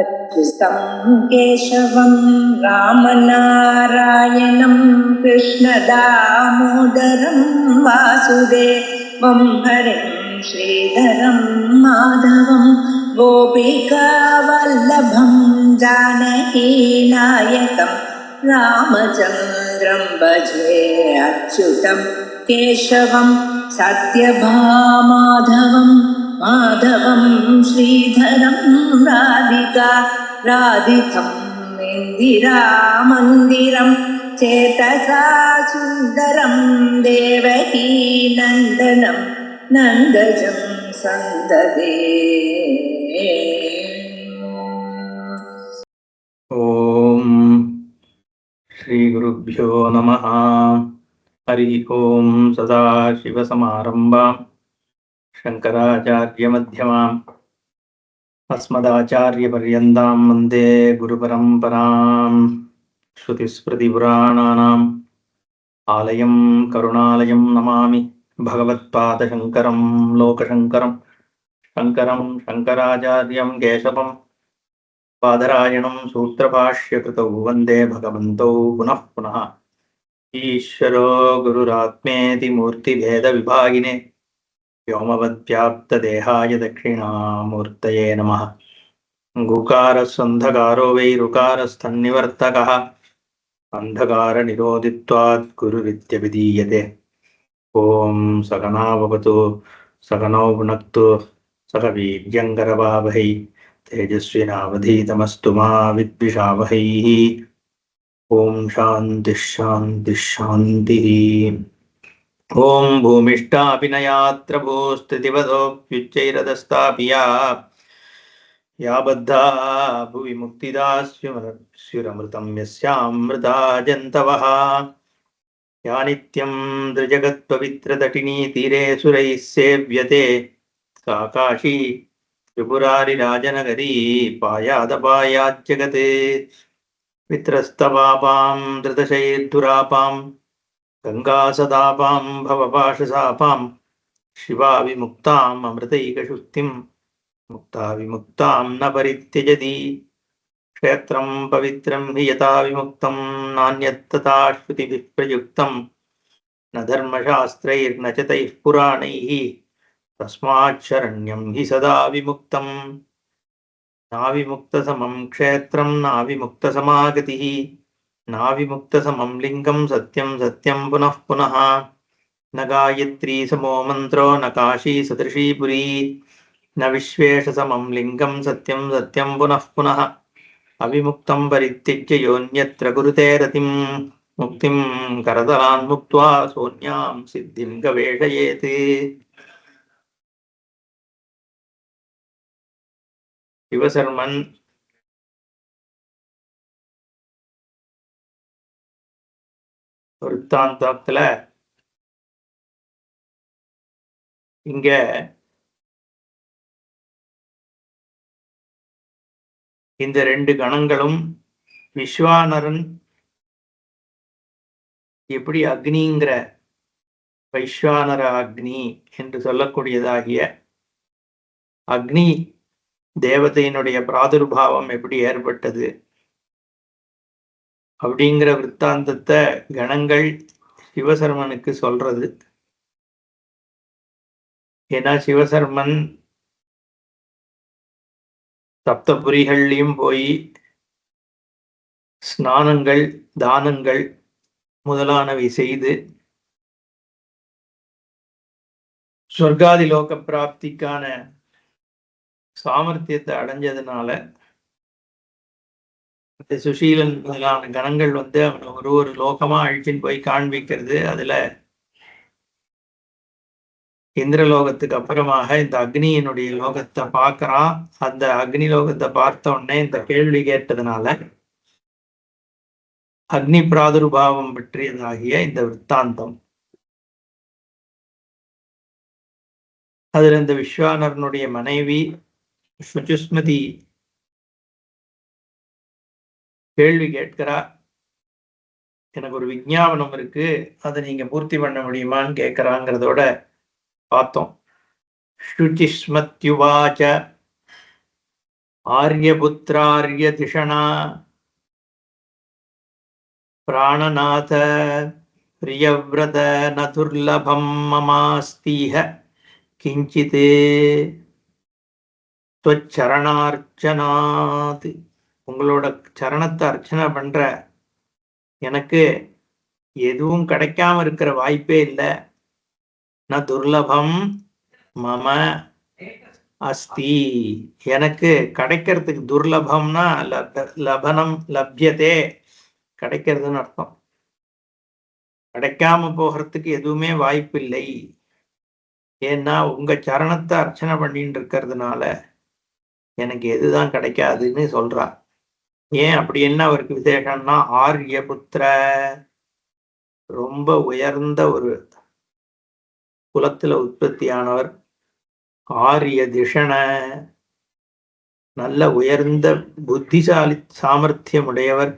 अच्युतं केशवं रामनारायणं कृष्णदामोदरं वासुदेवं हरिं श्रीधरं माधवं गोपिकावल्लभं जानकीनायकं रामचन्द्रं भजे अच्युतं केशवं सत्यभामाधवं माधवं श्रीधरं राधितं इन्दिरामन्दिरं चेतसा सुन्दरं देवकी नन्दनं नन्दजं सन्ददे। ओम श्री गुरुभ्यो नमः। हरि ओम। सदाशिवसमारम्भां शंकराचार्यमध्यमाम् अस्मदाचार्यपर्यन्तां वन्दे गुरुपरम्पराम्। श्रुतिस्मृतिपुराणानाम् आलयं करुणालयं नमामि। भगवत्पादशङ्करं लोकशङ्करं शङ्करं शङ्कराचार्यं केशवं पादरायणं सूत्रभाष्यकृतौ वन्दे भगवन्तौ पुनः पुनः। ईश्वरो गुरुरात्मेति मूर्तिभेदविभागिने व्योमवद्व्याप्तदेहाय दक्षिणामूर्तये नमः। गुकारस्सन्धकारो वै ऋकारस्तन्निवर्तकः अन्धकारनिरोधित्वात् गुरुरित्यभिधीयते। ॐ सकना भवतु सकनौ भुनक्तु सह वीर्यङ्करवावहै तेजस्विनावधीतमस्तु मा विद्विषावहैः। ॐ शान्तिः शान्तिः शान्तिः। ॐ भूमिष्ठापिनयात्र भूस्थितिवदोऽप्युच्चैरदस्तापि या बद्धा भुवि मुक्तिदा स्युरमृतं यस्यामृता जन्तवः। या नित्यं द्रजगत्पवित्रतटिनी तीरे सुरैः सेव्यते सा काशी त्रिपुरारिराजनगरी पायादपायाज्जगते। वित्रस्तपापां धृतशैर्धुरापां गङ्गासदापां भवपाशसापां शिवा विमुक्ताम् अमृतैकशुक्तिं मुक्ता विमुक्तां न परित्यजति। क्षेत्रं पवित्रं हि यथा विमुक्तं नान्यत्तथा श्रुतिभिः प्रयुक्तं न धर्मशास्त्रैर्न च तैः पुराणैः तस्मात् शरण्यं हि सदा विमुक्तम्। नाविमुक्तसमं क्षेत्रं नाविमुक्तसमागतिः नाविमुक्तसमं लिङ्गं सत्यं सत्यं पुनः पुनः। न गायत्री समो मन्त्रो न काशी सदृशी पुरी न विश्वेशसमं लिङ्गं सत्यं सत्यं पुनः पुनः। अविमुक्तं परित्यज्य योऽन्यत्र कुरुते रतिं मुक्तिं करतलान् मुक्त्वा सोऽन्यां सिद्धिं गवेषयेत्। சிவசர்மன் விருத்தாந்தத்துல இங்க இந்த ரெண்டு கணங்களும் விஸ்வானரன் எப்படி அக்னிங்கிற வைஸ்வானர அக்னி என்று சொல்லக்கூடியதாகிய அக்னி தேவதையினுடைய பிராதுர்பாவம் எப்படி ஏற்பட்டது அப்படிங்கிற விற்த்தாந்தத்தை கணங்கள் சிவசர்மனுக்கு சொல்றது. ஏன்னா சிவசர்மன் சப்தபுரிகள்லையும் போய் ஸ்நானங்கள் தானங்கள் முதலானவை செய்து சொர்க்காதி லோக பிராப்திக்கான சாமர்த்தியத்தை அடைஞ்சதுனால சுஷீலன் முதலான கணங்கள் அவனை ஒரு லோகமா அழிச்சின்னு போய் காண்பிக்கிறது. அதுல இந்திரலோகத்துக்கு அப்புறமாக இந்த அக்னியினுடைய லோகத்தை பார்க்கறான். அந்த அக்னி லோகத்தை பார்த்த உடனே இந்த கேள்வி கேட்டதுனால அக்னி பிராதுர்பாவம் பற்றியதாகிய இந்த விற்த்தாந்தம். அதுல இந்த விஸ்வானரனுடைய மனைவி சுச்சுஸ்மதி கேள்வி கேட்கிறா, எனக்கு ஒரு விஞ்ஞாபனம் இருக்கு, அதை நீங்க பூர்த்தி பண்ண முடியுமான்னு கேட்கிறாங்கிறதோட பார்த்தோம். சுச்சிஸ்மத்யுவாச்ச ஆர்யபுத்திரார்ய திஷணா பிராணநாத பிரியவ்ரத நதுர்லபம் மமாஸ்தீஹ கிஞ்சித் துவச்சரணார்ச்சனாத். உங்களோட சரணத்தை அர்ச்சனை பண்ற எனக்கு எதுவும் கிடைக்காம இருக்கிற வாய்ப்பே இல்லை. ந துர்லபம் மம அஸ்தி, எனக்கு கிடைக்கிறதுக்கு துர்லபம்னா லபனம் லப்யதே கிடைக்கிறதுன்னு அர்த்தம். கிடைக்காம போகிறதுக்கு எதுவுமே வாய்ப்பு இல்லை. ஏன்னா உங்க சரணத்தை அர்ச்சனை பண்ணிட்டு இருக்கிறதுனால எனக்கு எதுதான் கிடைக்காதுன்னு சொல்றா. ஏன் அப்படி என்ன அவருக்கு விசேஷம்னா, ஆர்யபுத்திர ரொம்ப உயர்ந்த ஒரு குலத்துல உற்பத்தியானவர், ஆரிய திஷண நல்ல உயர்ந்த புத்திசாலி சாமர்த்தியம் உடையவர்,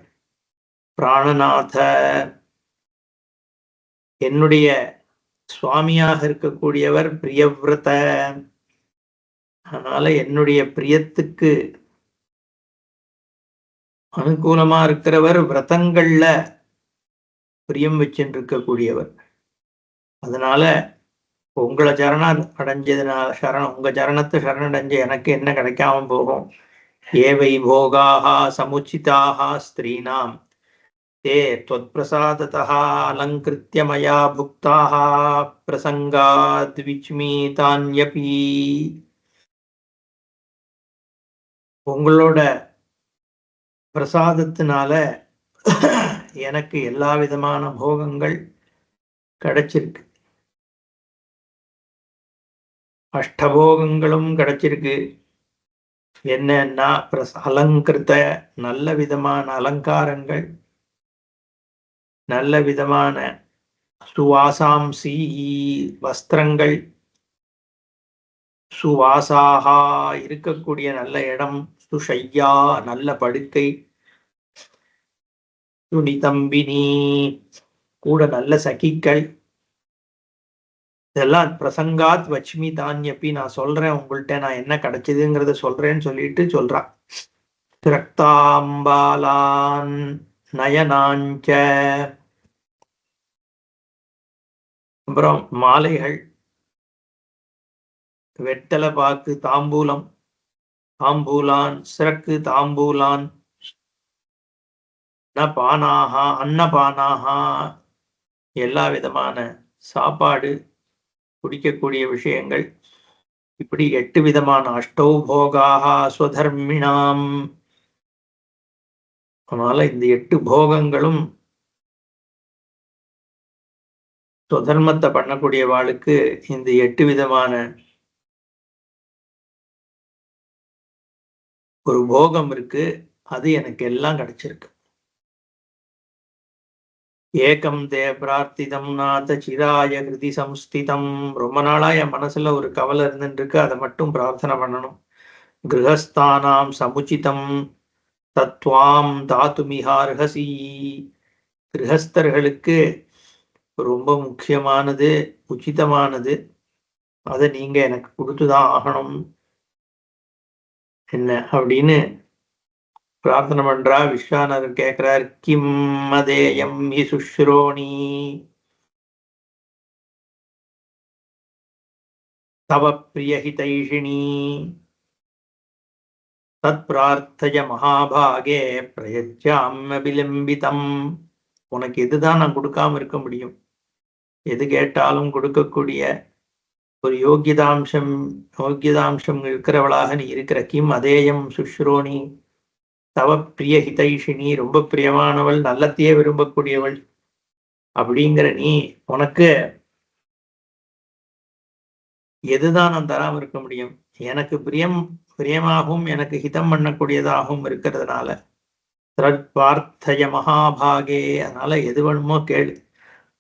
பிராணநாத என்னுடைய சுவாமியாக இருக்கக்கூடியவர், பிரியவ்ரத அதனால என்னுடைய பிரியத்துக்கு அனுகூலமா இருக்கிறவர், விரதங்கள்ல பிரியம் வச்சுட்டு இருக்கக்கூடியவர். அதனால உங்களை சரணம் அடைஞ்சதுனால உங்க சரணத்தை சரணடைஞ்ச எனக்கு என்ன கிடைக்காம போகும்? ஏவை போகாக சமுச்சிதாக ஸ்திரீனாம் தே त्वत्प्रसादतः अलङ्कृत्य मया भुक्ताः प्रसङ्गाद् विस्मितान्यपि. உங்களோட பிரசாதத்தினால எனக்கு எல்லா விதமான போகங்கள் கிடைச்சிருக்கு, அஷ்டபோகங்களும் கிடைச்சிருக்கு. என்னன்னா அலங்கிருத்த நல்ல விதமான அலங்காரங்கள், நல்ல விதமான சுவாசாம்சி வஸ்திரங்கள், சுவாசாகா இருக்கக்கூடிய நல்ல இடம், சுஷையா நல்ல படுக்கை, சுனிதம்பினி கூட நல்ல சகிக்கள், இதெல்லாம் பிரசங்காத் வச்மி தான்யப்பி நான் சொல்றேன் உங்கள்கிட்ட நான் என்ன கிடைச்சதுங்கிறத சொல்றேன்னு சொல்லிட்டு சொல்றா. திரக்தாம்பாலான் நயனாஞ்ச, அப்புறம் மாலைகள், வெத்தலை பாக்கு, தாம்பூலம், தாம்பூலான் சிறக்கு தாம்பூலான், பானாகா அன்னபானாகா எல்லா விதமான சாப்பாடு குடிக்கக்கூடிய விஷயங்கள், இப்படி 8 விதமான அஷ்டௌ போகாக ஸ்வதர்மிணாம். அதனால இந்த 8 போகங்களும் ஸ்வதர்மத்தை பண்ணக்கூடிய வாளுக்கு இந்த 8 விதமான ஒரு போகம் இருக்கு, அது எனக்கு எல்லாம் கிடைச்சிருக்கு. ஏகம் தே பிரார்த்திதம் நாத சிராய கிருதி சம்ஸ்திதம். ரொம்ப நாளா என் மனசுல ஒரு கவலை இருந்துட்டு இருக்கு, அதை மட்டும் பிரார்த்தனை பண்ணணும். கிரகஸ்தானாம் சமுச்சிதம் தத்வாம் தாத்துமிஹார்ஹசி. கிரகஸ்தர்களுக்கு ரொம்ப முக்கியமானது, உச்சிதமானது, அதை நீங்க எனக்கு கொடுத்துதான் ஆகணும் என்ன அப்படின்னு பிரார்த்தனை பண்றா. விஸ்வானவர் கேட்கிறார், கிம் மதேயம் ஹி சுஷ்ரோணி தவ பிரியஹிதைஷிணி தத் பிரார்த்தய மகாபாகே பிரயச்சாம விலம்பிதம். உனக்கு எதுதான் நான் கொடுக்காம இருக்க முடியும்? எது கேட்டாலும் கொடுக்கக்கூடிய ஒரு யோகியதாம்சம் இருக்கிறவளாக நீ இருக்கிற. கிம் அதேயம் சுஷ்ரோணி தவ பிரிய ஹிதைஷினி, ரொம்ப பிரியமானவள், நல்லத்தையே விரும்பக்கூடியவள் அப்படிங்கிற நீ, உனக்கு எதுதான் நான் தராம இருக்க முடியும்? எனக்கு பிரியமாகவும் எனக்கு ஹிதம் பண்ணக்கூடியதாகவும் இருக்கிறதுனால பார்த்தய மகாபாகே, அதனால எது வேணுமோ கேளு.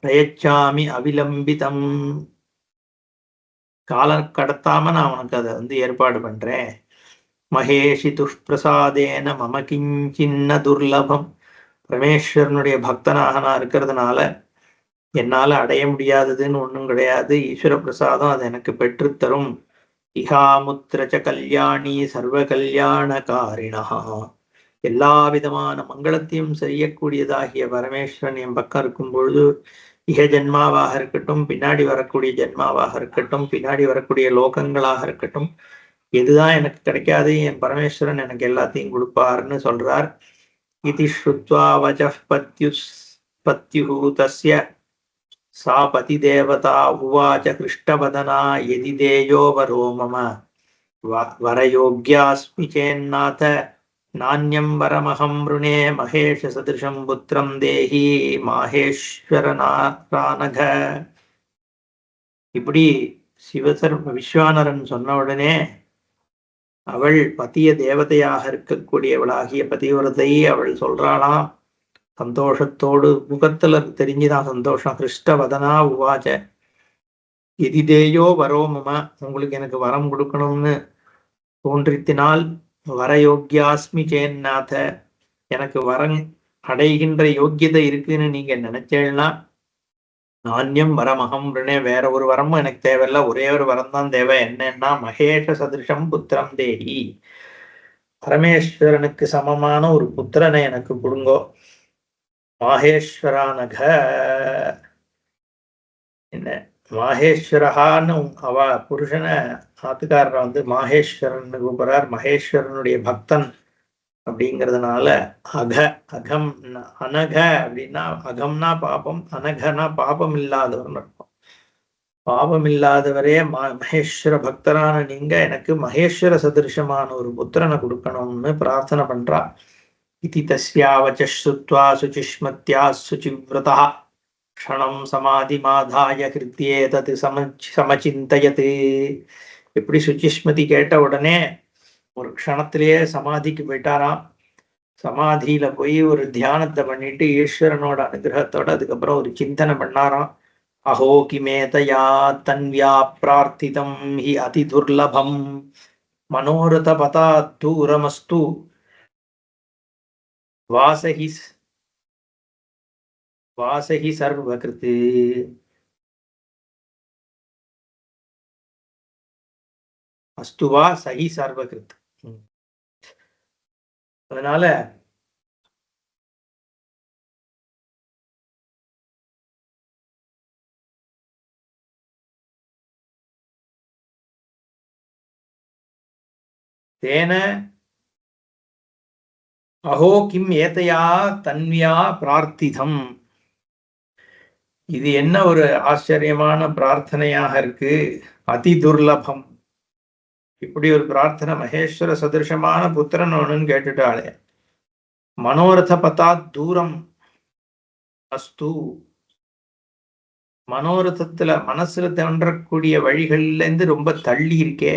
பிரயச்சாமி அவிலம்பிதம், காலம் கடத்தாம நான் உனக்கு அதை ஏற்பாடு பண்றேன். மகேஷி துஷ்பிரசாதேன மம கிஞ்சின்ன துர்லபம். பரமேஸ்வரனுடைய பக்தனாக நான் இருக்கிறதுனால என்னால அடைய முடியாததுன்னு ஒண்ணும் கிடையாது. ஈஸ்வர பிரசாதம் அது எனக்கு பெற்றுத்தரும் இஹாமுத்திர ச கல்யாணி சர்வ கல்யாணகாரிணா. எல்லா விதமான மங்களத்தையும் செய்யக்கூடியதாகிய பரமேஸ்வரன் என் பக்கம் இருக்கும் பொழுது, இக ஜென்மாவாக இருக்கட்டும், பின்னாடி வரக்கூடிய ஜென்மாவாக இருக்கட்டும், பின்னாடி வரக்கூடிய லோகங்களாக இருக்கட்டும், எதுதான் எனக்கு கிடைக்காது, என் பரமேஸ்வரன் எனக்கு எல்லாத்தையும் கொடுப்பாருன்னு சொல்றார். இதி ஸ்ருத்வா வசஃப் பத்யுஹு தஸ்ய சா பதிதேவதா உவாச்ச கிருஷ்ணவதனா யதி தேயோ வரோ மம வரயோக்யாஸ்மி சேன்னாத நான்யம் வரமஹம் ருணே மகேஷ சதிருஷம் புத்திரம் தேஹி மாஹேஸ்வரநாரானக. இப்படி விஸ்வானரன் சொன்ன உடனே அவள் பதிய தேவதையாக இருக்கக்கூடியவளாகிய பதிவிரதை அவள் சொல்றாளாம் சந்தோஷத்தோடு. முகத்துல தெரிஞ்சுதான் சந்தோஷம். கிருஷ்ணவதனா உவாச்ச எதிதேயோ வரோ மம, உங்களுக்கு எனக்கு வரம் கொடுக்கணும்னு தோன்றித்தினால் வரயோக்கியாஸ்மி சேன்னாத, எனக்கு வரம் அடைகின்ற யோக்கியதை இருக்குன்னு நீங்க நினைச்சேன்னா நான்யம் வரமகம் ருணே, வேற ஒரு வரமும் எனக்கு தேவையில்ல, ஒரே ஒரு வரம் தான் தேவை. என்னன்னா மகேஷ சதிருஷம் புத்திரம் தேஹி, பரமேஸ்வரனுக்கு சமமான ஒரு புத்திரனை எனக்கு கொடுங்கோ. மாஹேஸ்வரானக, என்ன மாஹேஸ்வரஹான்னு அவ புருஷனை ஆத்துக்காரரை வந்து மாஹேஸ்வரன் கூப்பிடுறார். மகேஸ்வரனுடைய பக்தன் அப்படிங்கிறதுனால அக அகம் அனக அப்படின்னா அகம்னா பாபம், அனகனா பாபம் இல்லாதவர்னு அர்த்தம். பாபம் இல்லாதவரே மகேஸ்வர பக்தரான நீங்க எனக்கு மகேஸ்வர சதிருஷமான ஒரு புத்திரனை கொடுக்கணும்னு பிரார்த்தனை பண்றா. இதி தஸ்யாவச்ச ஸ்ருத்வா சுசிஷ்மத்யா சுசிவ்ரதா க்ஷணம் சமாதி மாதாய கிருத்தியே தது சமச்சிந்தயது. எப்படி சுச்சிஸ்மதி கேட்ட உடனே ஒரு க்ஷணத்திலேயே சமாதிக்கு போயிட்டாராம். சமாதியில போய் ஒரு தியானத்தை பண்ணிட்டு ஈஸ்வரனோட அனுகிரகத்தோட அதுக்கப்புறம் ஒரு சிந்தனை பண்ணாராம். அஹோ கிமேதயா தன்வியா பிரார்த்திதம் ஹி அதி துர்லபம் மனோரத பதா தூரமஸ்து வாசகி சர்வகிருத்து. அஸ்துவா சகி சர்வகிருத். அதனால தேன அஹோ கிம் ஏதையா தன்வியா பிரார்த்திதம். இது என்ன ஒரு ஆச்சரியமான பிரார்த்தனையாக இருக்கு. அதி துர்லபம். இப்படி ஒரு பிரார்த்தனை, மகேஸ்வர சதிருஷமான புத்திரன் ஒண்ணுன்னு கேட்டுட்டாளே. மனோரத பதா தூரம் அஸ்து, மனோரதத்துல மனசுல தோன்றக்கூடிய வழிகள்ல இருந்து ரொம்ப தள்ளி இருக்கே.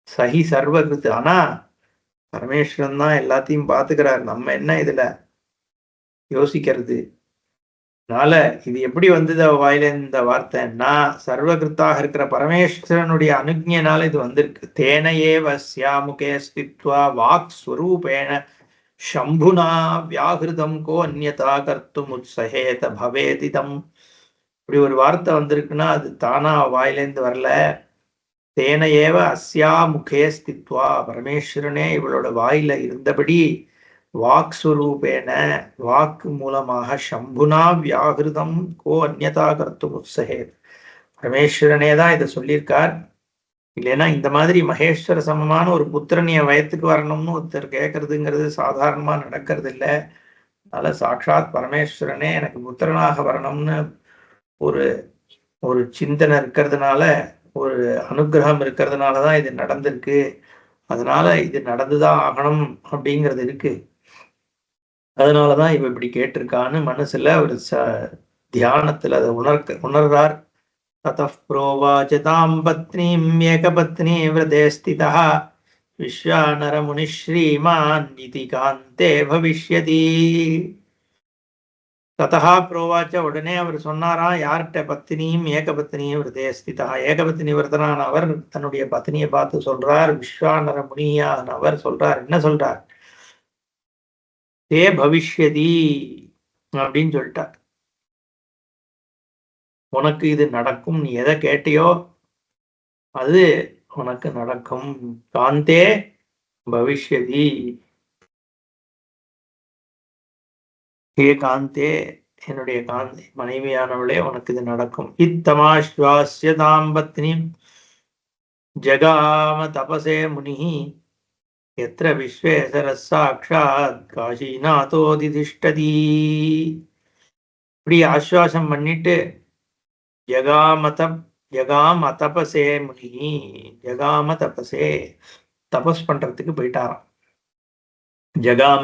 சகி சர்வகிருத்து, ஆனா பரமேஸ்வரன் தான் எல்லாத்தையும் பாத்துக்கிறார், நம்ம என்ன இதுல யோசிக்கிறது. அதனால இது எப்படி வந்தது அவ வாயில இந்த வார்த்தைன்னா, சர்வகிருத்தாக இருக்கிற பரமேஸ்வரனுடைய அனுஜ்ஞனால இது வந்திருக்கு. தேனையே வஸ்யாமுகே ஸ்தித்வா வாக் ஸ்வரூபேண சம்புனா வியாகிருதம் கோ அந்யதா கர்த்தும் உத்ஸஹேத பவேதிதம். இப்படி ஒரு வார்த்தை வந்திருக்குன்னா அது தானா வாயிலேருந்து வரல. தேனையேவ அஸ்யா முகே ஸ்தித்வா, பரமேஸ்வரனே இவளோட வாயில இருந்தபடி வாக்ஸ்வரூபேன வாக்கு மூலமாக சம்புனா வியாகிருதம் கோ அந்யதா கர்த்தும் உத்ஸஹேத், பரமேஸ்வரனே தான் இதை சொல்லியிருக்கார். இல்லைன்னா இந்த மாதிரி மகேஸ்வர சமமான ஒரு புத்திரன் என் வயத்துக்கு வரணும்னு ஒருத்தர் கேட்கறதுங்கிறது சாதாரணமா நடக்கிறது இல்லை. அதனால சாட்சாத் பரமேஸ்வரனே எனக்கு புத்திரனாக வரணும்னு ஒரு ஒரு சிந்தனை இருக்கிறதுனால, ஒரு அனுகிரகம் இருக்கிறதுனாலதான் இது நடந்திருக்கு. அதனால இது நடந்துதான் ஆகணும் அப்படிங்கிறது இருக்கு. அதனாலதான் இவ இப்படி கேட்டிருக்கான்னு மனசுல ஒரு தியானத்துல அதை உணர்றார். ததஃ ப்ரோவாச தாம் பத்னீம் ஏகபத்னீ விரதே ஸ்திதः விஸ்வானர முனி ஸ்ரீமான் இதி காந்தே பவிஷ்யதி. ததா புரோவாச்ச, உடனே அவர் சொன்னாராம் யார்கிட்ட, பத்னியும் ஏகபத்னியும் விரதே ஸ்திதா, ஏகபத்னி விரதனான அவர் தன்னுடைய பத்னியை பார்த்து சொல்றார். விஸ்வானர முனியான அவர் சொல்றார், என்ன சொல்றார், தே பவிஷ்யதி அப்படின்னு சொல்லிட்டார். உனக்கு இது நடக்கும், நீ எதை கேட்டியோ அது உனக்கு நடக்கும். காந்தே பவிஷ்யதி, ஹே காந்தே, என்னுடைய காந்தி மனைவியானவளே, உனக்கு இது நடக்கும். இத்தமாஸ்வாஸ்யதாம் பத்னி ஜகாம தபசே முனிஹி எத்ர விஸ்வேசர சாட்சாத் காஷிநாதோதிதிஷ்டதி. இப்படி ஆஸ்வாசம் பண்ணிட்டு ஜகாம தபசே முனி, ஜகாம தபசே, தபஸ் பண்றதுக்கு போயிட்டாராம். ஜகாம,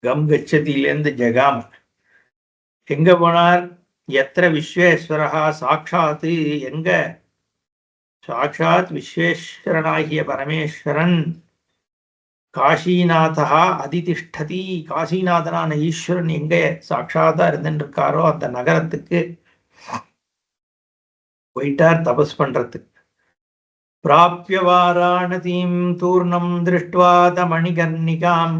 கம் கச்சதியிலேருந்து ஜகாம, எங்க போனார்? எத்திர விஸ்வேஸ்வரா சாட்சாத், எங்க சாட்சாத் விஸ்வேஸ்வரனாகிய பரமேஸ்வரன் காஷிநாதா அதிதிஷ்டதி, காசிநாதனான ஈஸ்வரன் எங்க சாட்சாத்தா இருந்துருக்காரோ அந்த நகரத்துக்கு போயிட்டார் தபஸ் பண்றதுக்கு. பிராப்ய வாராணதீம் தூர்ணம் திருஷ்ட்வா தமணிகர்ணிகாம்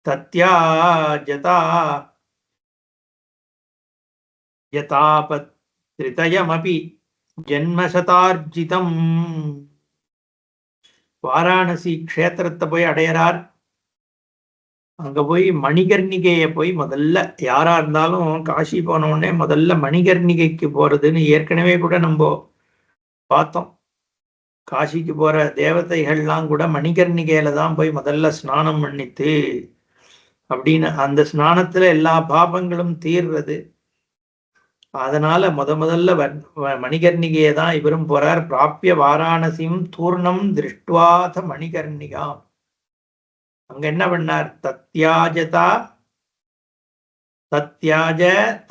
தத்யாஜதா யதாபத்ரிதயமபி ஜன்மசதார்ஜிதம். வாராணசி க்ஷேத்திரத்தை போய் அடையறார். அங்க போய் மணிகர்ணிகைய போய் முதல்ல, யாரா இருந்தாலும் காஷி போன உடனே முதல்ல மணிகர்ணிகைக்கு போறதுன்னு ஏற்கனவே கூட நம்ம பார்த்தோம். காசிக்கு போற தேவதைகள்லாம் கூட மணிகர்ணிகையில தான் போய் முதல்ல ஸ்நானம் பண்ணித்து அப்படின்னு, அந்த ஸ்நானத்துல எல்லா பாபங்களும் தீர்றது. அதனால முதல்ல மணிகர்ணிகையை தான் இவரும் போறார். பிராப்பிய வாராணசியும் தூர்ணம் திருஷ்டுவாத மணிகர்ணிகாம். அங்க என்ன பண்ணார்? தத்யாஜ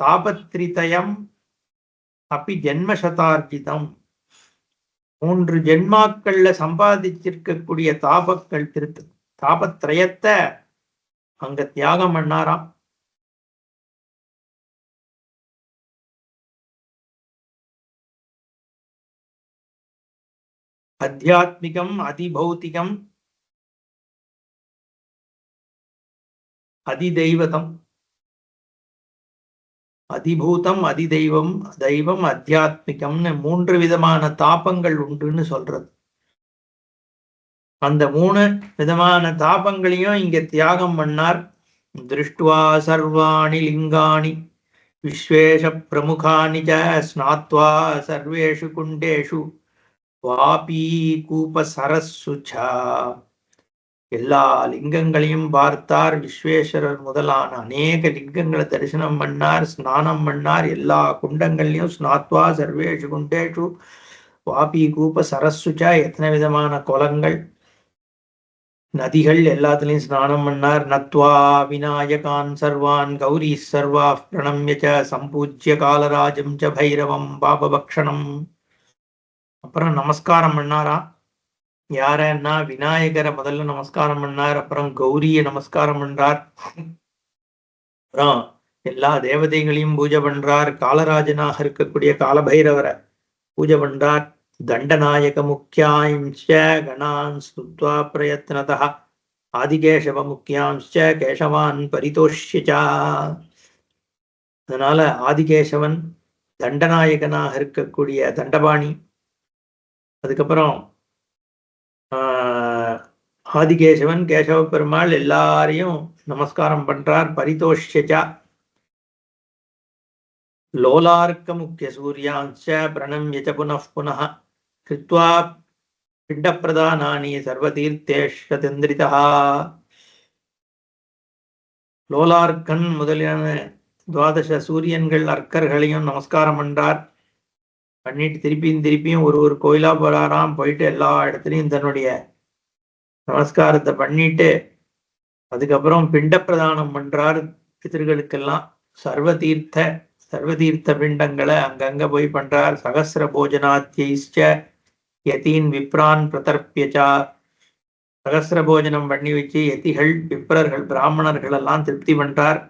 தாபத்ரிதயம் அப்படி ஜென்மசதார்ஜிதம். 3 ஜென்மாக்கள்ல சம்பாதிச்சிருக்கக்கூடிய தாபத்ரயத்தை அங்க தியாகம் பண்ணாராம். அத்தியாத்மிகம் அதிபௌத்திகம் அதிதெய்வதம், அதிபூதம் அதிதெய்வம், தெய்வம் அத்தியாத்மிகம்னு 3 விதமான தாபங்கள் உண்டுன்னு சொல்றது. அந்த 3 விதமான தாபங்களையும் இங்க தியாகம் பண்ணார். திருஷ்டுவா சர்வாணி லிங்காணி விஸ்வேஷ பிரமுகானி ச ஸ்நாத்வா சர்வேஷு குண்டேஷு வாபி கூப சரஸ்சுச்சா. எல்லா லிங்கங்களையும் பார்த்தார். விஸ்வேஸ்வரர் முதலான அநேக லிங்கங்களை தரிசனம் பண்ணார், ஸ்நானம் பண்ணார். எல்லா குண்டங்கள்லையும் ஸ்நாத்வா சர்வேஷு குண்டேஷு வாபி கூப சரஸ்சுச்சா, எத்தனை விதமான குளங்கள் நதிகள் எல்லாத்துலயும் ஸ்நானம் பண்ணார். நத்வா விநாயகான் சர்வான் கௌரி சர்வா பிரணம்ய ச சம்பூஜ்ய காலராஜம் ச பைரவம் பாபபக்ஷணம். அப்புறம் நமஸ்காரம் பண்ணாரா. யாரன்னா விநாயகரை முதல்ல நமஸ்காரம் பண்ணார், அப்புறம் கௌரிய நமஸ்காரம் பண்றார், அப்புறம் எல்லா தேவதைகளையும் பூஜை பண்றார். காலராஜனாக இருக்கக்கூடிய காலபைரவரை பூஜை பண்றார். தண்டநாயக முக்கியாம்ச கணான் ஸ்துத்வா பிரயத்னதா ஆதிகேசவ முக்கியாம்ச கேசவான் பரிதோஷ்யச்சா. அதனால ஆதிகேசவன் தண்டநாயகனாக இருக்கக்கூடிய தண்டபாணி, அதுக்கப்புறம் ஆதிகேசவன் கேசவ பெருமாள் எல்லாரையும் நமஸ்காரம் பண்றார். பரிதோஷ்யச்சா லோலார்க்க முக்கிய சூரியாஞ்ச பிரணம்யச்ச புனః புனः கிருத்வா பிண்டப்பிரதானானி சர்வதீர்த்தேஷ்வதந்திரிதா. லோலார்க்கன் முதலியான 12 சூரியன்கள் அர்க்கர்களையும் நமஸ்காரம் பண்றார். பண்ணிட்டு திருப்பியும் ஒரு கோயிலா போறாராம். போயிட்டு எல்லா இடத்துலையும் தன்னுடைய நமஸ்காரத்தை பண்ணிட்டு அதுக்கப்புறம் பிண்ட பிரதானம் பண்றார் பிதர்களுக்கெல்லாம். சர்வதீர்த்த பிண்டங்களை அங்கங்க போய் பண்றார். சகசிர போஜனாத்யைச்ச யதீன் விப்ரான் பிரதர்ப்பியச்சா. சகசிர போஜனம் பண்ணி வச்சு யதிகள் விப்ரர்கள் பிராமணர்கள் எல்லாம் திருப்தி பண்றார்.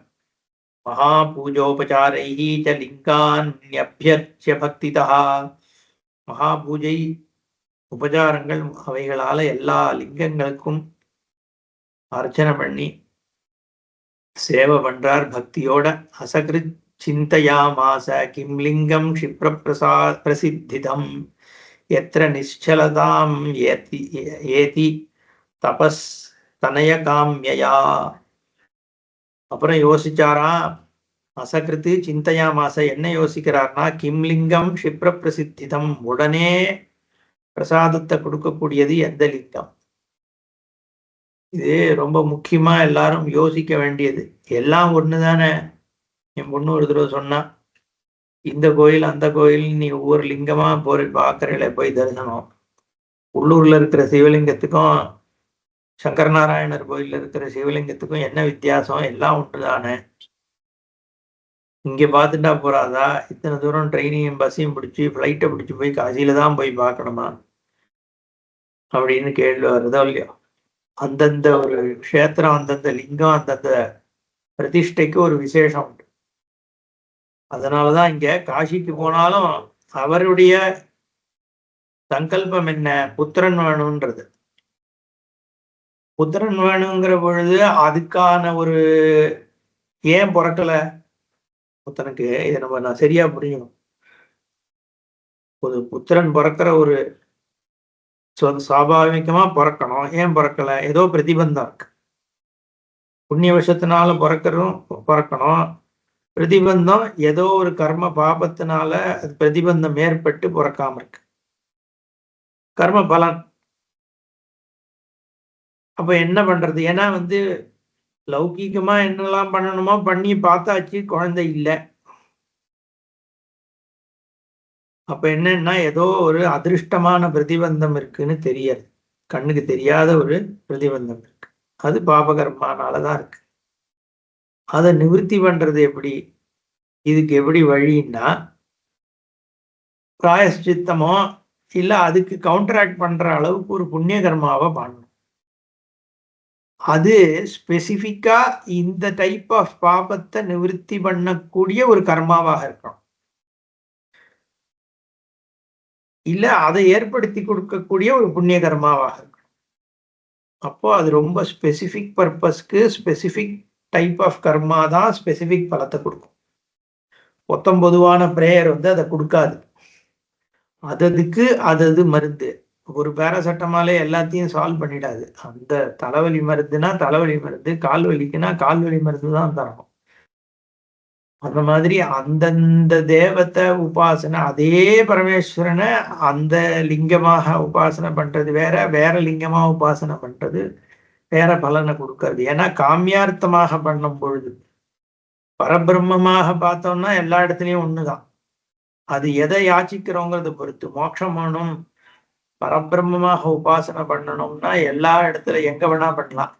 மகா பூஜோபசாரைஹி ச லிங்கான் அபியர்ச்சிய பக்திதா. மகா பூஜை உபசாரங்கள் அவைகளால எல்லா லிங்கங்களுக்கும் அர்ச்சனை பண்ணி சேவை பண்றார் பக்தியோட. அசகிருத் சிந்தையாமாச கிம் லிங்கம் க்ஷிப்ர பிரசித்திதம் எத்திர நிச்சலதாம் ஏதி ஏதி தபஸ் தனய காமியா. அப்புறம் யோசிச்சாராம். அசகிருத்து சிந்தையாமாச, என்ன யோசிக்கிறார்னா, கிம்லிங்கம் க்ஷிப்ர பிரசித்திதம், உடனே பிரசாதத்தை கொடுக்கக்கூடியது எந்த லிங்கம்? இது ரொம்ப முக்கியமா எல்லாரும் யோசிக்க வேண்டியது. எல்லாம் ஒண்ணுதானே. என் பொண்ணு ஒரு தடவை சொன்னா, இந்த கோயில் அந்த கோயில் நீ ஒவ்வொரு லிங்கமா போய் பார்க்கறல, போய் தரிசனம். உள்ளூர்ல இருக்கிற சிவலிங்கத்துக்கும் சங்கரநாராயணர் கோயில்ல இருக்கிற சிவலிங்கத்துக்கும் என்ன வித்தியாசம்? எல்லாம் ஒன்றுதானே. இங்க பார்த்துட்டா போறாதா? இத்தனை தூரம் ட்ரெயினையும் பஸ்ஸையும் பிடிச்சி ஃப்ளைட்டை பிடிச்சி போய் காசியில தான் போய் பார்க்கணுமா அப்படின்னு கேள்வி வருதோ இல்லையோ. அந்தந்த ஒரு க்ஷேத்திரம், அந்தந்த லிங்கம், அந்தந்த பிரதிஷ்டைக்கு ஒரு விசேஷம் உண்டு. அதனாலதான் இங்க காசிக்கு போனாலும் அவருடைய சங்கல்பம் என்ன? புத்திரன் வேணும்ன்றது. புத்திரன் வேணுங்கிற பொழுது அதுக்கான ஒரு ஏன் பிறக்கல புத்தனுக்கு, இதை நான் சரியா புரியணும். ஒரு புத்திரன் பிறக்கிற ஒரு சுவாபாவிகமா பிறக்கணும். ஏன் பிறக்கல? ஏதோ பிரதிபந்தம் இருக்கு. புண்ணிய விஷத்தினால பிறக்கணும். பிரதிபந்தம் ஏதோ ஒரு கர்ம பாபத்தினால அது பிரதிபந்தம் ஏற்பட்டு பிறக்காம இருக்கு. கர்ம பலன். அப்ப என்ன பண்றது? ஏன்னா லௌகீகமா என்னெல்லாம் பண்ணணுமோ பண்ணி பார்த்தாச்சு, குழந்தை இல்லை. அப்ப என்னன்னா ஏதோ ஒரு அதிருஷ்டமான பிரதிபந்தம் இருக்குன்னு தெரியாது. கண்ணுக்கு தெரியாத ஒரு பிரதிபந்தம் இருக்கு. அது பாபகர்மானாலதான் இருக்கு. அதை நிவர்த்தி பண்றது எப்படி? இதுக்கு எப்படி வழின்னா, பிராயஷ்சித்தமோ இல்ல அதுக்கு கவுண்டராக்ட் பண்ற அளவுக்கு ஒரு புண்ணிய கர்மாவை பண்ணணும். அது ஸ்பெசிபிக்கா இந்த டைப் ஆஃப் பாபத்தை நிவர்த்தி பண்ணக்கூடிய ஒரு கர்மாவாக இருக்கணும். இல்ல அதை ஏற்படுத்தி கொடுக்கக்கூடிய ஒரு புண்ணிய கர்மாவாக இருக்கணும். அப்போ அது ரொம்ப ஸ்பெசிபிக் பர்பஸ்க்கு ஸ்பெசிபிக் டைப் ஆஃப் கர்மா தான் ஸ்பெசிபிக் பலத்தை கொடுக்கும். மொத்தம் பொதுவான பிரேயர் அதை கொடுக்காது. அதுக்கு அது மருந்து. ஒரு பேராசட்டமாலே எல்லாத்தையும் சால்வ் பண்ணிடாது. அந்த தலைவலி மருந்துனா தலைவலி மருந்து, கால் வலிக்குன்னா கால்வலி மருந்து தான் தரணும். அந்த மாதிரி அந்தந்த தேவத்தை உபாசனை, அதே பரமேஸ்வரனை அந்த லிங்கமாக உபாசனை பண்றது வேற, வேற லிங்கமா உபாசனை பண்றது வேற பலனை கொடுக்கறது. ஏன்னா காமியார்த்தமாக பண்ணும் பொழுது, பரபிரம்மமாக பார்த்தோம்னா எல்லா இடத்துலயும் ஒண்ணுதான். அது எதை யாச்சிக்கிறோங்கிறத பொறுத்து. மோட்சம் வேணும், பரபிரம்மமாக உபாசனை பண்ணணும்னா எல்லா இடத்துல எங்க வேணா பண்ணலாம்.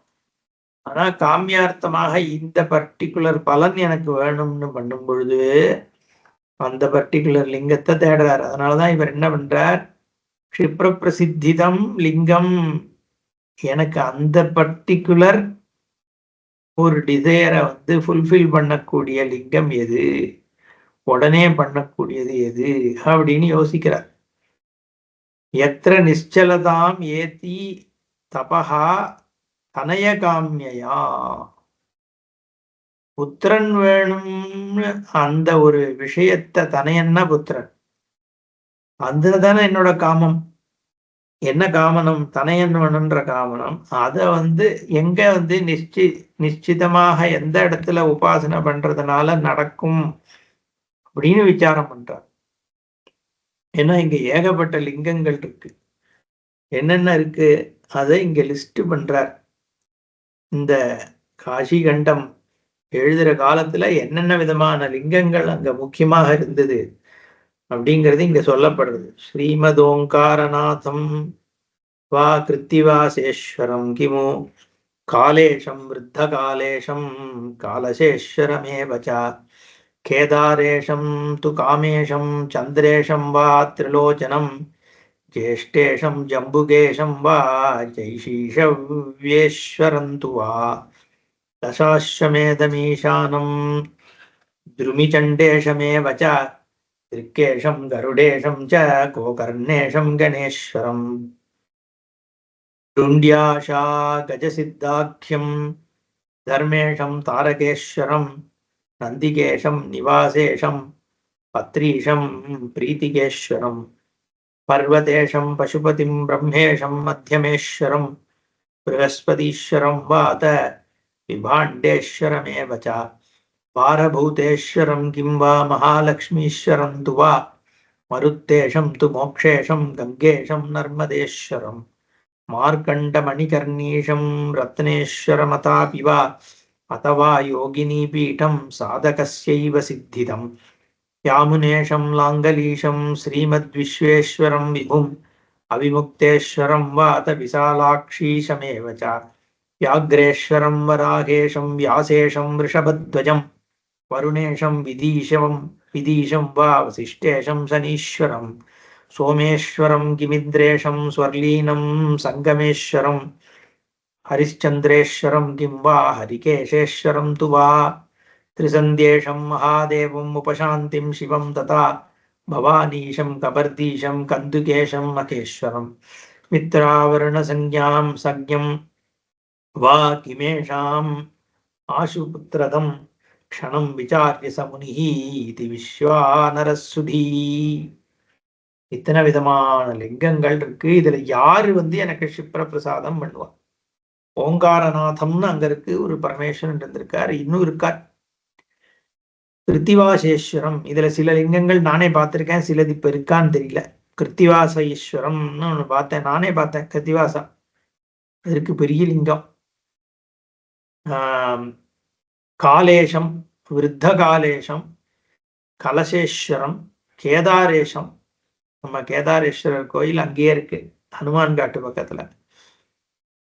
ஆனா காமியார்த்தமாக இந்த பர்டிகுலர் பலன் எனக்கு வேணும்னு பண்ணும் பொழுது அந்த பர்டிகுலர் லிங்கத்தை தேடுறார். அதனாலதான் இவர் என்ன பண்றார்? க்ஷிப்ர பிரசித்திதம் லிங்கம், எனக்கு அந்த பர்டிகுலர் ஒரு டிசைரை ஃபுல்ஃபில் பண்ணக்கூடிய லிங்கம் எது, உடனே பண்ணக்கூடியது எது அப்படின்னு யோசிக்கிறார். எத்திர நிச்சலதாம் ஏதி தபஹா தனய காமியா. புத்திரன் வேணும்னு அந்த ஒரு விஷயத்தை, தனையன்னா புத்திரன், அதுதானே என்னோட காமம். என்ன காமனம்? தனையன் வேணுன்ற காமனம். அதை எங்க நிச்சிதமாக எந்த இடத்துல உபாசனை பண்றதுனால நடக்கும் அப்படின்னு விசாரம் பண்றார். ஏன்னா இங்க ஏகப்பட்ட லிங்கங்கள் இருக்கு. என்னென்ன இருக்கு அதை இங்க லிஸ்ட் பண்றார். இந்த காசி கண்டம் எழுதுற காலத்துல என்னென்ன விதமான லிங்கங்கள் அங்க முக்கியமாக இருந்தது அப்படிங்கிறது இங்க சொல்லப்படுறது. ஸ்ரீமதோங்காரநாதம் வா கிருத்திவாசேஸ்வரம் கிமு காலேஷம் விருத்த காலேஷம் காலசேஸ்வரமேவச்ச கேதாரேஷம் து காமேஷம் சந்திரேஷம் வா திரிலோச்சனம் ஜேஷ்டேஷம் ஜம்புகேஷம் வா ஜெய்ஷீஷவ்யேஸ்வரந்து வா தசாஸ்வமேதமீஷானம் द्रुमिचण्डेशमेव च त्रिकेशं गरुडेशं च गोकर्णेशं गणेश्वरम् डुण्ड्याशा गजसिद्धाख्यं धर्मेशं तारकेश्वरं नन्दिकेशं निवासेशं पत्रीशं प्रीतिकेश्वरम् பர்வதேஷம் பசுபதிம் பிரம்மேஷம் மத்தியமேஸ்வரம் बृहस्पतीश्वरं वात विभाण्डेश्वरमेव च पारभूतेश्वरं किं वा महालक्ष्मीश्वरं तु वा मरुत्तेशं तु मोक्षेशं गङ्गेशं नर्मदेश्वरं मार्कण्डमणिकर्णीशं रत्नेश्वरमतापि वा अथवा योगिनीपीठं साधकस्यैव सिद्धिदं यामुनेशं लाङ्गलीशं श्रीमद्विश्वेश्वरं विभुम् अविमुक्तेश्वरं वात विशालाक्षीशमेव च व्याघ्रेश्वरं वराहेशं व्यासेशं वृषभध्वजं वरुणेशं विदीशं वा वसिष्ठेशं शनीश्वरं सोमेश्वरं किमिन्द्रेशं स्वर्लीनं सङ्गमेश्वरं हरिश्चन्द्रेश्वरं किं वा हरिकेशेश्वरं तु वा त्रिसन्ध्येशं महादेवम् उपशान्तिं शिवं तथा भवानीशं कबर्दीशं कन्दुकेशं महेश्वरं मित्रावरणसंज्ञां सज्ञं वा किमेषाम् आशुपुत्रदं क्षणं विचार्य समुनिः इति विश्वानरसुधी. இத்தனை விதமான லிங்கங்கள் இருக்கு. இதுல யாரு எனக்கு சிப்ரபிரசாதம் பண்ணுவா? ஓங்காரநாதம்னு அங்க இருக்கு, ஒரு பரமேஸ்வரன் இருந்திருக்காரு, இன்னும் இருக்கார். கிருத்திவாசேஸ்வரம், இதுல சில லிங்கங்கள் நானே பார்த்திருக்கேன், சிலது இப்ப இருக்கான்னு தெரியல. கிருத்திவாச ஈஸ்வரம்னு ஒண்ணு பார்த்தேன், நானே பார்த்தேன். கிருத்திவாசா இருக்கு, பெரிய லிங்கம். காலேஷம், விருத்த காலேஷம், கலசேஸ்வரம், கேதாரேஷம். நம்ம கேதாரேஸ்வரர் கோயில் அங்கேயே இருக்கு, ஹனுமான் காட்டு பக்கத்துல.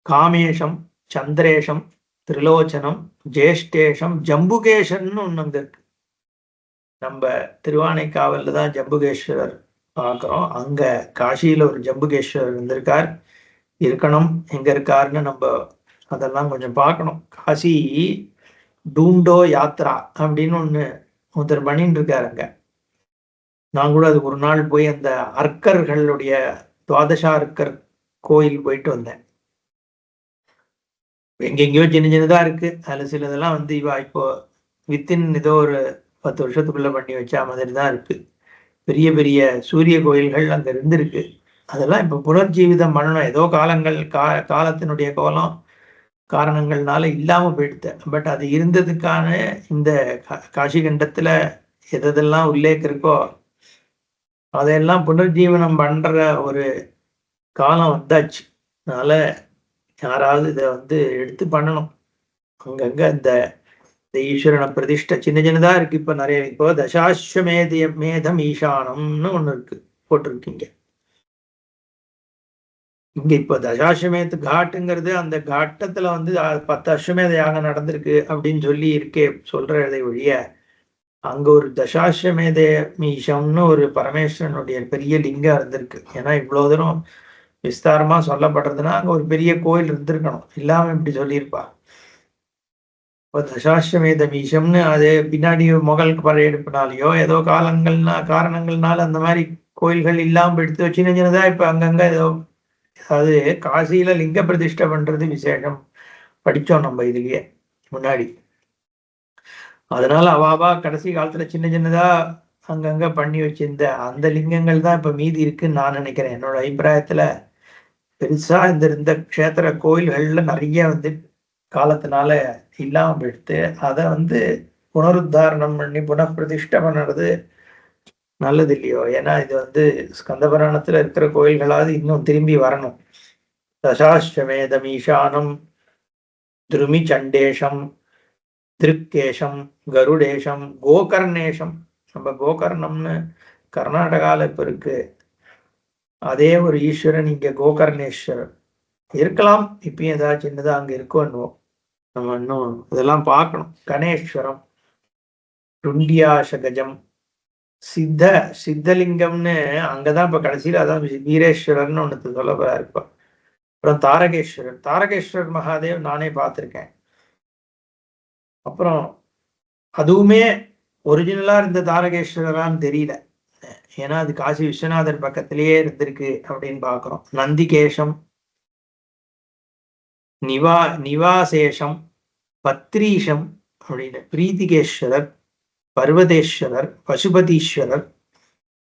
காமேஷம், சந்திரேஷம், திரிலோச்சனம், ஜேஷ்டேஷம், ஜம்புகேஷன் ஒண்ணு அங்க இருக்கு. நம்ம திருவானைக்காவல்ல தான் ஜம்புகேஸ்வரர் பார்க்கிறோம். அங்க காசியில ஒரு ஜம்புகேஸ்வரர் இருந்திருக்கார், இருக்கணும். எங்க இருக்காருன்னு நம்ம அதெல்லாம் கொஞ்சம் பார்க்கணும். காசி டூண்டோ யாத்ரா அப்படின்னு ஒருத்தர் பண்ணிட்டு இருக்காரு அங்க. நான் கூட அது ஒரு நாள் போய் அந்த அர்க்கர்களுடைய துவாதசார்க்கர் கோயில் போயிட்டு வந்தேன். எங்கெங்கயோ சின்ன சின்னதா இருக்கு, அதுல சிலதெல்லாம் இவா இப்போ வித்தின் ஏதோ ஒரு 10 வருஷத்துக்குள்ள பண்ணி வச்சா மாதிரி தான் இருக்கு. பெரிய பெரிய சூரிய கோயில்கள் அங்க இருந்திருக்கு. அதெல்லாம் இப்ப புனர்ஜீவிதம் பண்ணணும். ஏதோ காலத்தினுடைய கோலம் காரணங்கள்னால இல்லாம போயிடுது. பட் அது இருந்ததுக்கான இந்த காசி கண்டத்துல எதெல்லாம் உல்லேகம் இருக்கோ அதையெல்லாம் புனர்ஜீவனம் பண்ற ஒரு காலம் வந்தாச்சு. அதனால யாராவது இதை எடுத்து பண்ணணும். அங்கங்க இந்த ஈஸ்வரனை பிரதிஷ்டை சின்ன சின்னதா இருக்கு. இப்ப நிறைய, இப்போ மேதம் ஈசானம்னு ஒண்ணு இருக்கு, போட்டிருக்கீங்க இங்க. இப்ப தசாஸ்வமேத காட்டுங்கிறது அந்த காட்டத்துல 10 அஸ்வமேத யாகம் நடந்திருக்கு அப்படின்னு சொல்லி இருக்கே சொல்றதை ஒழிய, அங்க ஒரு தசாஸ்வமேத மீஷம்னு ஒரு பரமேஸ்வரனுடைய பெரிய லிங்கம் இருந்திருக்கு. ஏன்னா இவ்வளவு தூரம் விஸ்தாரமா சொல்லப்படுறதுன்னா அங்க ஒரு பெரிய கோயில் இருந்திருக்கணும், இல்லாம இப்படி சொல்லியிருப்பா. இப்போ தசாஸ்வமேத மீஷம்னு அது பின்னாடி முகல் படையெடுப்பினாலேயோ ஏதோ காரணங்கள்னால அந்த மாதிரி கோயில்கள் இல்லாம எடுத்து சின்ன சின்னதா இப்ப அங்கங்க ஏதோ, அதாவது காசியில லிங்க பிரதிஷ்டை பண்றது விசேஷம், படிச்சோம் நம்ம இதுலயே முன்னாடி. அதனால அவாவா கடைசி காலத்துல சின்ன சின்னதா அங்கங்க பண்ணி வச்சிருந்த அந்த லிங்கங்கள் தான் இப்ப மீதி இருக்குன்னு நான் நினைக்கிறேன். என்னோட அபிப்பிராயத்துல பெருசா இந்த க்ஷேத்திர கோயில்கள்ல நிறைய காலத்தினால இல்லாம போயிடுத்து. அதை புனருத்தாரணம் பண்ணி புனப்பிரதிஷ்டை பண்ணுறது நல்லது இல்லையோ? ஏன்னா இது ஸ்கந்த புராணத்துல இருக்கிற கோயில்களாவது இன்னும் திரும்பி வரணும். தசாஸ்வமேதம் ஈசானம், திருமி சண்டேஷம், திருக்கேஷம், கருடேஷம், கோகர்ணேஷம். நம்ம கோகர்ணம்னு கர்நாடகால இப்ப இருக்கு, அதே ஒரு ஈஸ்வரன் இங்க கோகர்ணேஸ்வரர் இருக்கலாம். இப்பயும் ஏதாவது சின்னதா அங்க இருக்கோன்னு நம்ம இன்னும் இதெல்லாம் பார்க்கணும். கணேஸ்வரம், டுண்டியாசகஜம், சித்தலிங்கம்னு அங்கதான் இப்ப கடைசியில அதான் வீரேஸ்வரர்னு ஒண்ணு சொல்ல போறா இருப்பா. அப்புறம் தாரகேஸ்வரர் மகாதேவ் நானே பார்த்திருக்கேன். அப்புறம் அதுவுமே ஒரிஜினலா இருந்த தாரகேஸ்வரரான்னு தெரியல, ஏன்னா அது காசி விஸ்வநாதர் பக்கத்திலேயே இருந்திருக்கு அப்படின்னு பாக்குறோம். நந்திகேஷம், நிவாசேஷம், பத்ரீஷம் அப்படின்னு பிரீத்திகேஸ்வரர், பர்வதேஸ்வரர், பசுபதீஸ்வரர்,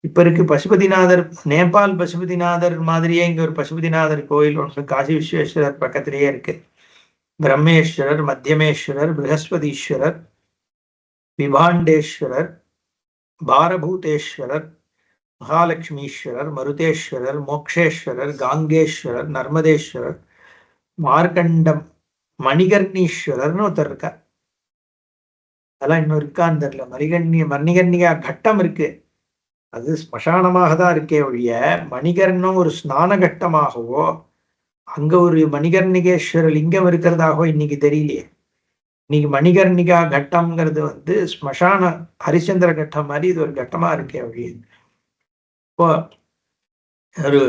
இப்ப இருக்கு பசுபதிநாதர், நேபாள் பசுபதிநாதர் மாதிரியே இங்க ஒரு பசுபதிநாதர் கோயில் ஒன்று காசி விஸ்வேஸ்வரர் பக்கத்திலேயே இருக்கு. பிரம்மேஸ்வரர், மத்தியமேஸ்வரர், ப்ரஹஸ்பதீஸ்வரர், விபாண்டேஸ்வரர், பாரபூதேஸ்வரர், மகாலட்சுமீஸ்வரர், மருதேஸ்வரர், மோக்ஷேஸ்வரர், காங்கேஸ்வரர், நர்மதேஸ்வரர், மார்க்கண்டம், மணிகர்ணீஸ்வரர்னு ஒருத்தர் இருக்கார். அதெல்லாம் இன்னும் இருக்கான்னு தெரியல. மணிகர்ணிகா கட்டம் இருக்கு, அது ஸ்மசானமாக தான் இருக்கே ஒழிய மணிகர்ணம் ஒரு ஸ்நான கட்டமாகவோ அங்க ஒரு மணிகர்ணிகேஸ்வர லிங்கம் இருக்கிறதாகவோ இன்னைக்கு தெரியலையே. இன்னைக்கு மணிகர்ணிகா கட்டம்ங்கிறது வந்து ஸ்மசான ஹரிச்சந்திர கட்டம் மாதிரி இது ஒரு கட்டமா இருக்கே ஒழிய இப்போ ஒரு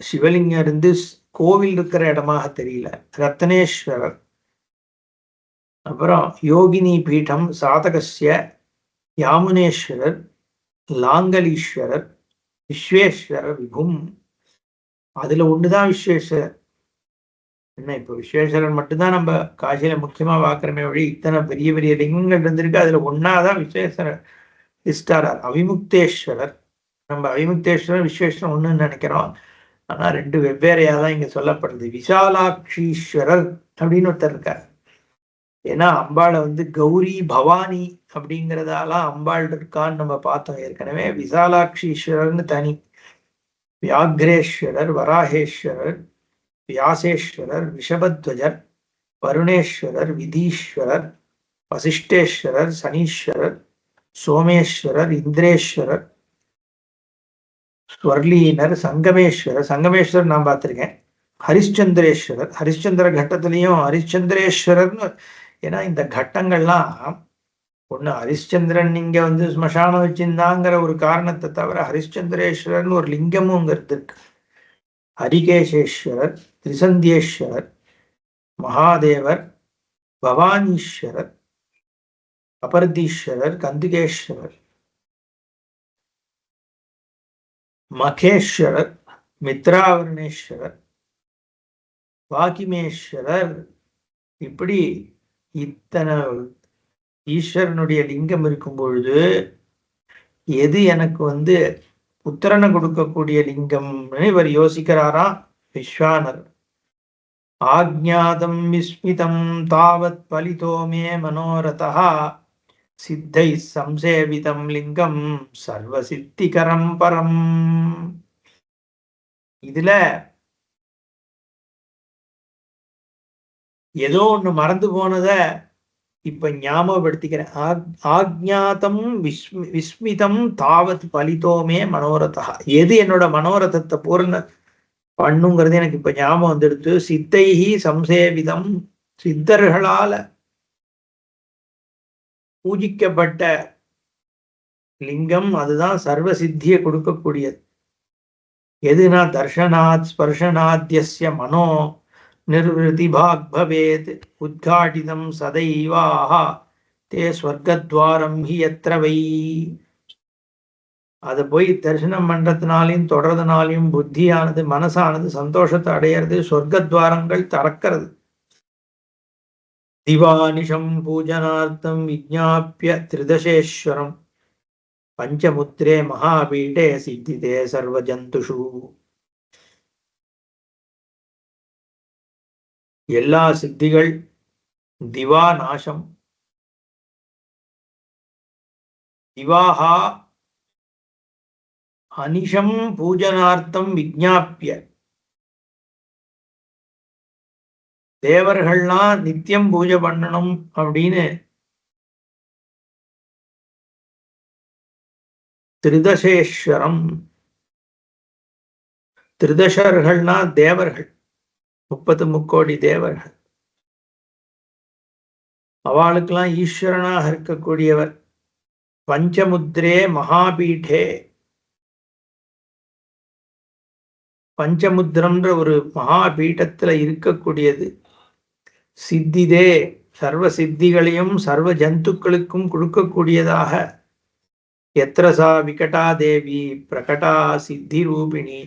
சிவலிங்கம் இருந்து கோவில் இருக்கிற இடமாக தெரியல. ரத்னேஸ்வரர், அப்புறம் யோகினி பீடம், சாதகஸ்ய, யாமுனேஸ்வரர், லாங்கலீஸ்வரர், விஸ்வேஸ்வரர் விபும். அதுல ஒண்ணுதான் விஸ்வேஸ்வரர். என்ன இப்போ விஸ்வேஸ்வரர் மட்டும்தான் நம்ம காசியில முக்கியமா பார்க்கிறோமே வழி, இத்தனை பெரிய பெரிய லிங்கங்கள் இருந்திருக்கு, அதுல ஒன்னாதான் விஸ்வேஸ்வரர் இஷ்டாரார். அவிமுக்தேஸ்வரர், நம்ம அவிமுக்தேஸ்வரர் விஸ்வேஸ்வரர் ஒண்ணுன்னு நினைக்கிறோம், ஆனா ரெண்டு வெவ்வேறையா தான் இங்க சொல்லப்படுது. விசாலாட்சீஸ்வரர் அப்படின்னு ஒருத்தர் இருக்கார். ஏன்னா அம்பாளை வந்து கௌரி பவானி அப்படிங்கிறதால அம்பாள் இருக்கான்னு நம்ம பார்த்தோம் ஏற்கனவே. விசாலாட்சீஸ்வரர்னு தனி. வியாக்ரேஸ்வரர், வராகேஸ்வரர், வியாசேஸ்வரர், ரிஷபத்வஜர், வருணேஸ்வரர், விதீஸ்வரர், வசிஷ்டேஸ்வரர், சனீஸ்வரர், சோமேஸ்வரர், இந்திரேஸ்வரர், ஸ்வர்லீனர், சங்கமேஸ்வரர். சங்கமேஸ்வரர் நான் பார்த்திருக்கேன். ஹரிச்சந்திரேஸ்வரர், ஹரிச்சந்திர கட்டத்திலையும் ஹரிச்சந்திரேஸ்வரர்னு. ஏன்னா இந்த கட்டங்கள்லாம் ஒண்ணு ஹரிச்சந்திரன் இங்க வந்து ஸ்மசானம் வச்சிருந்தாங்கிற ஒரு காரணத்தை தவிர ஹரிச்சந்திரேஸ்வரர்னு ஒரு லிங்கமும் அங்க இருக்கு. ஹரிகேசேஸ்வரர், திரிசந்தியேஸ்வரர், மகாதேவர், பவானீஸ்வரர், அபர்தீஸ்வரர், கந்துகேஸ்வரர், மகேஸ்வரர், மித்ராவரணேஸ்வரர், வாகிமேஸ்வரர். இப்படி இத்தனை ஈஸ்வரனுடைய லிங்கம் இருக்கும் பொழுது எது எனக்கு வந்து புத்திரனை கொடுக்கக்கூடிய லிங்கம்னு இவர் யோசிக்கிறாராம் விஸ்வானர். ஆக்ஞாதம் விஸ்மிதம் தாவத் பலிதோ மே மனோரதா சித்தை சம்சேவிதம் லிங்கம் சர்வசித்திகரம் பரம். இதுல ஏதோ ஒண்ணு மறந்து போனத இப்ப ஞாபகப்படுத்திக்கிறேன். ஆக்ஞாதம் விஸ்மிதம் தாவத் பலிதோமே மனோரதா. எது என்னோட மனோரதத்தை பூர்ண பண்ணுங்கிறது எனக்கு இப்ப ஞாபகம் வந்துடுத்து. சித்தைஹி சம்சேவிதம், சித்தர்களால பூஜிக்கப்பட்ட லிங்கம், அதுதான் சர்வ சித்தியை கொடுக்கக்கூடியது. எதுனா தர்ஷனாத் ஸ்பர்ஷனாத்யஸ்ய மனோ நிர்விருதிபாக் பவேத் உத்காட்டிதம் சதைவாஹ தே ஸ்வர்கத்வாரம் ஹி யத்ர வை. அதை போய் தரிசனம் பண்றதுனாலையும் தொடர்றதுனாலையும் புத்தியானது, மனசானது சந்தோஷத்தை அடையிறது, சொர்க்கத்வாரங்கள் திறக்கிறது. திவானிஷம் பூஜனார்த்தம் விஜ்ஞாபிய திரிதசேஸ்வரம் பஞ்சமுத்ரே மகாபீடே சித்திதே சர்வ ஜந்துஷு. எல்லா சித்திகள், திவா நாசம், திவாஹா அனிஷம் பூஜனார்த்தம் விஜ்ஞாபிய. தேவர்கள்லாம் நித்தியம் பூஜை பண்ணணும் அப்படின்னு திரிதசேஸ்வரம். திரிதசர்கள்னா தேவர்கள், 30 முக்கோடி தேவர்கள். அவளுக்கெல்லாம் ஈஸ்வரனாக இருக்கக்கூடியவர். பஞ்சமுத்ரே மகாபீடே, பஞ்சமுத்திரம்ன்ற ஒரு மகாபீடத்துல இருக்கக்கூடியது. சித்திதே, சர்வ சித்திகளையும் சர்வ ஜந்துக்களுக்கும் கொடுக்கக்கூடியதாக. எத்திர சா விகடா தேவி பிரகடா சித்தி ரூபிணி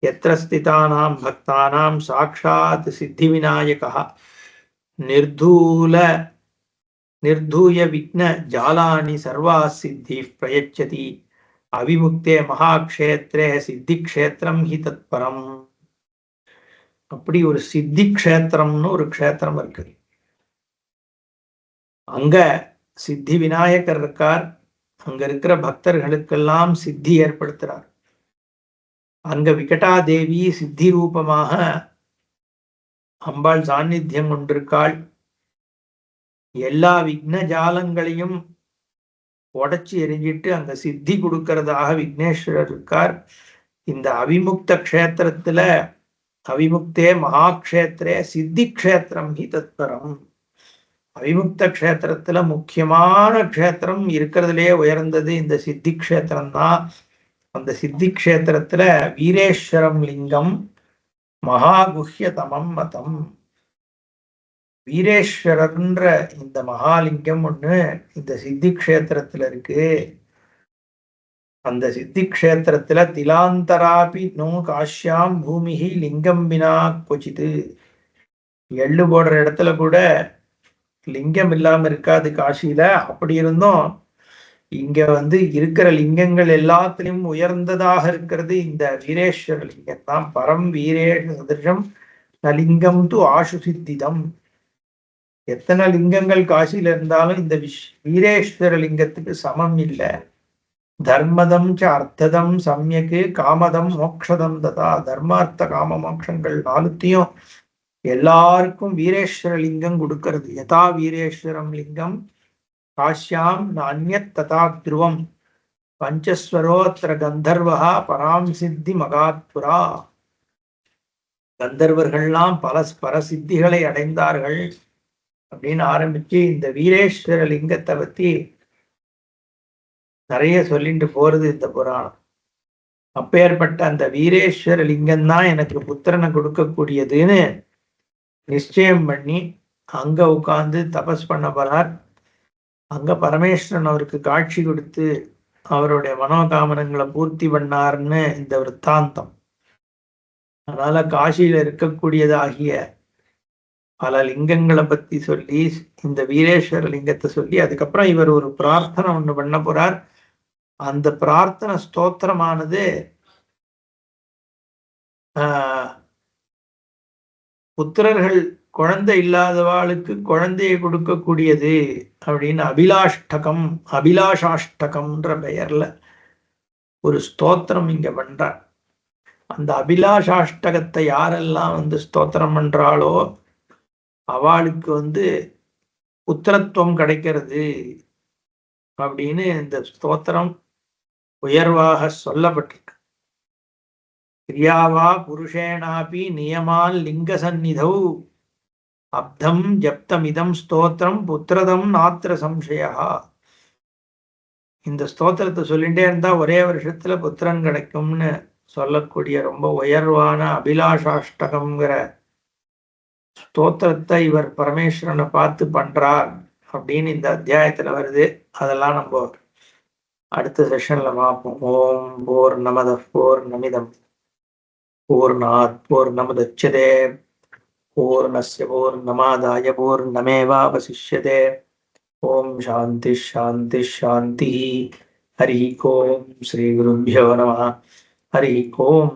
எத்திர ஸ்திதானாம் பக்தானாம் சாக்ஷாத் சித்தி விநாயகா நிர்தூய விக்ன ஜாலானி சர்வா சித்தி பிரயச்சதி அவிமுக்தே மகாக்ஷேத்ரே சித்தி க்ஷேத்திரம் ஹி தத்பரம். அப்படி ஒரு சித்தி க்ஷேத்திரம்னு ஒரு க்ஷேத்திரம் இருக்கு. அங்க சித்தி விநாயகர் இருக்கார். அங்க இருக்கிற பக்தர்களுக்கெல்லாம் சித்தி ஏற்படுத்துறார். அங்க விகடாதேவி சித்தி ரூபமாக அம்பாள் சாநித்தியம் கொண்டிருக்காள். எல்லா விக்ன ஜாலங்களையும் உடைச்சி எரிஞ்சிட்டு அங்க சித்தி கொடுக்கறதாக விக்னேஸ்வரர் இருக்கார். இந்த அவிமுக்த க்ஷேத்திரத்துல அவிமுக்தே மகாக்ஷேத்ரே சித்தி க்ஷேத்திரம் ஹி தத்பரம். அவிமுக்த க்ஷேத்திரத்துல முக்கியமான க்ஷேத்திரம் இருக்கிறதுலே உயர்ந்தது இந்த சித்தி க்ஷேத்திரம் தான். அந்த சித்தி க்ஷேத்திரத்துல வீரேஸ்வரம் லிங்கம் மகாகுஹ்யதமம் மதம். வீரேஸ்வரர்ன்ற இந்த மகாலிங்கம் ஒண்ணு இந்த சித்தி க்ஷேத்திரத்துல இருக்கு. அந்த சித்தி க்ஷேத்திரத்துல திலாந்தராபி நோ காஷ்யாம் பூமிஹி லிங்கம் வினா கொச்சிது. எள்ளு போடுற இடத்துல கூட லிங்கம் இல்லாம இருக்காது காசியில. அப்படி இருந்தும் இங்க இருக்கிற லிங்கங்கள் எல்லாத்திலையும் உயர்ந்ததாக இருக்கிறது இந்த வீரேஸ்வர லிங்கம் தான். பரம் வீரேஷ சதிருஷம் நலிங்கம் து ஆஷு சித்திதம். எத்தனை லிங்கங்கள் காசியில இருந்தாலும் இந்த வீரேஸ்வர லிங்கத்துக்கு சமம் இல்லை. தர்மதம் ச அர்த்ததம் சமயக்கு காமதம் மோக்ஷதம் ததா. தர்மார்த்த காம மோட்சங்கள் நாலுத்தையும் எல்லாருக்கும் வீரேஸ்வர லிங்கம் கொடுக்கிறது. யதா வீரேஸ்வரம் லிங்கம் காஷ்யாம் நானியத் ததா துருவம் பஞ்சஸ்வரோத்திர கந்தர்வா பராம் சித்தி மகாத்புரா. கந்தர்வர்கள்லாம் பல பரசித்திகளை அடைந்தார்கள் அப்படின்னு ஆரம்பிச்சு இந்த வீரேஸ்வர லிங்கத்தை பத்தி நிறைய சொல்லிட்டு போறது இந்த புராணம். அப்பேற்பட்ட அந்த வீரேஸ்வர லிங்கம் தான் எனக்கு புத்திரனை கொடுக்கக்கூடியதுன்னு நிச்சயம் பண்ணி அங்க உட்கார்ந்து தபஸ் பண்ண போறார். அங்க பரமேஸ்வரன் அவருக்கு காட்சி கொடுத்து அவருடைய மனோகாமனங்களை பூர்த்தி பண்ணார்னு இந்த விற்த்தாந்தம். அதனால காசியில இருக்கக்கூடியதாகிய பல லிங்கங்களை பத்தி சொல்லி இந்த வீரேஸ்வர லிங்கத்தை சொல்லி அதுக்கப்புறம் இவர் ஒரு பிரார்த்தனை ஒண்ணு பண்ண போறார். அந்த பிரார்த்தனை ஸ்தோத்திரமானது புத்திரர்கள் குழந்தை இல்லாதவாளுக்கு குழந்தையை கொடுக்கக்கூடியது அப்படின்னு அபிலாஷ்டகம் அபிலாஷாஷ்டகம்ன்ற பெயர்ல ஒரு ஸ்தோத்திரம் இங்க பண்றார். அந்த அபிலாஷாஷ்டகத்தை யாரெல்லாம் ஸ்தோத்திரம் பண்றாளோ அவளுக்கு புத்திரத்துவம் கிடைக்கிறது அப்படின்னு இந்த ஸ்தோத்திரம் உயர்வாக சொல்லப்பட்டிருக்கு. கிரியாவா புருஷேனாபி நியமான் லிங்க சந்நிதௌ அப்தம் ஜப்தமிதம் ஸ்தோத்திரம் புத்திரதம் நாத்திர சம்சயா. இந்த ஸ்தோத்திரத்தை சொல்லிட்டே இருந்தா ஒரே வருஷத்துல புத்திரன் கிடைக்கும்னு சொல்லக்கூடிய ரொம்ப உயர்வான அபிலாஷாஷ்டகம்ங்கிற ஸ்தோத்திரத்தை இவர் பரமேஸ்வரனை பார்த்து பண்றார் அப்படின்னு இந்த அத்தியாயத்துல வருது. அதெல்லாம் நம்ம அடுத்த செஷன்ல பார்ப்போம். ஓம் பூர்ணமத பூர்ணமிதம் பூர்ணாத் பூர்ணமுதச்யதே பூர்ணஸ்ய பூர்ணமாதாய பூர்ணமேவாவசிஷ்யதே. ஓம் சாந்தி சாந்தி சாந்தி. ஹரி ஓம் ஸ்ரீ குருभ्यो நமः. ஹரி ஓம்.